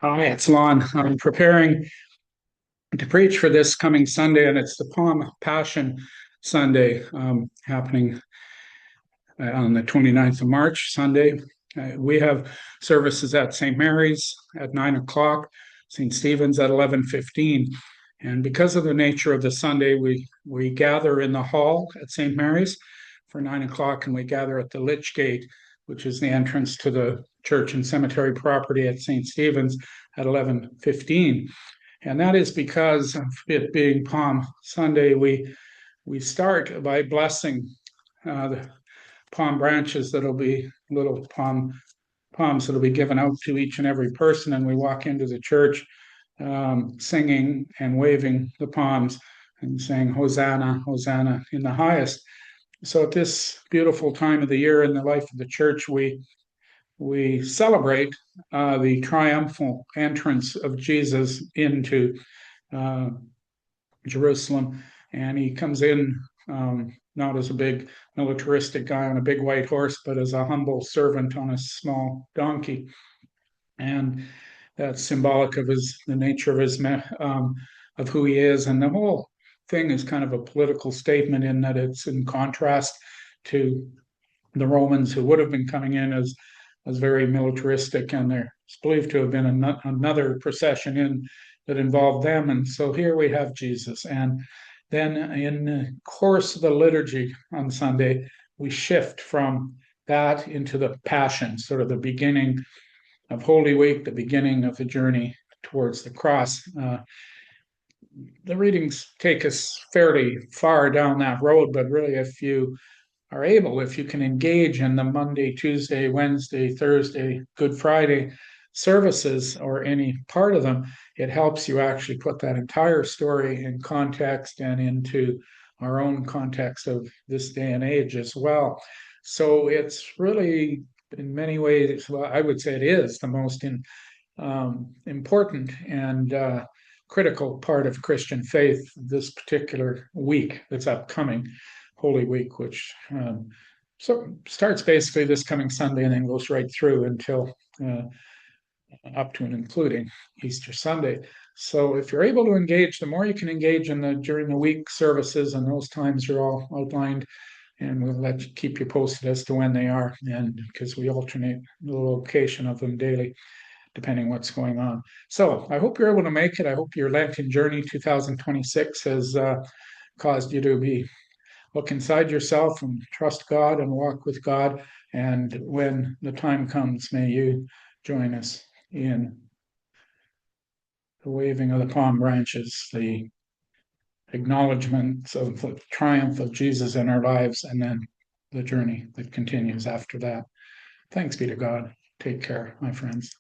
Hi, it's Lon. I'm preparing to preach for this coming Sunday, and it's the Palm Passion Sunday happening on the 29th of March, Sunday. We have services at St. Mary's at 9 o'clock, St. Stephen's at 11:15. And because of the nature of the Sunday, we gather in the hall at St. Mary's for 9 o'clock, and we gather at the Lich Gate, which is the entrance to the church and cemetery property at St. Stephen's at 11:15. And that is because of it being Palm Sunday, we start by blessing the palm branches that'll be little palms that'll be given out to each and every person, and we walk into the church singing and waving the palms and saying Hosanna, Hosanna in the highest. So at this beautiful time of the year in the life of the church, we celebrate the triumphal entrance of Jesus into uh, Jerusalem, and he comes in not as a big militaristic guy on a big white horse, but as a humble servant on a small donkey, and that's symbolic of the nature of of who he is, and the whole thing is kind of a political statement in that it's in contrast to the Romans who would have been coming in as very militaristic, and there's believed to have been another procession in that involved them. And so here we have Jesus. And then in the course of the liturgy on Sunday, we shift from that into the Passion, sort of the beginning of Holy Week, the beginning of the journey towards the cross. The readings take us fairly far down that road, but really, if you can engage in the Monday, Tuesday, Wednesday, Thursday, Good Friday services or any part of them, it helps you actually put that entire story in context and into our own context of this day and age as well. So it's really, in many ways, well, I would say it is the most important and critical part of Christian faith this particular week that's upcoming, Holy Week, which so starts basically this coming Sunday and then goes right through until up to and including Easter Sunday. So if you're able to engage, the more you can engage in the during the week services, and those times are all outlined, and we'll keep you posted as to when they are, and because we alternate the location of them daily depending what's going on. So I hope you're able to make it. I hope your Lenten journey 2026 has caused you to be look inside yourself and trust God and walk with God. And when the time comes, may you join us in the waving of the palm branches, the acknowledgement of the triumph of Jesus in our lives, and then the journey that continues after that. Thanks be to God. Take care, my friends.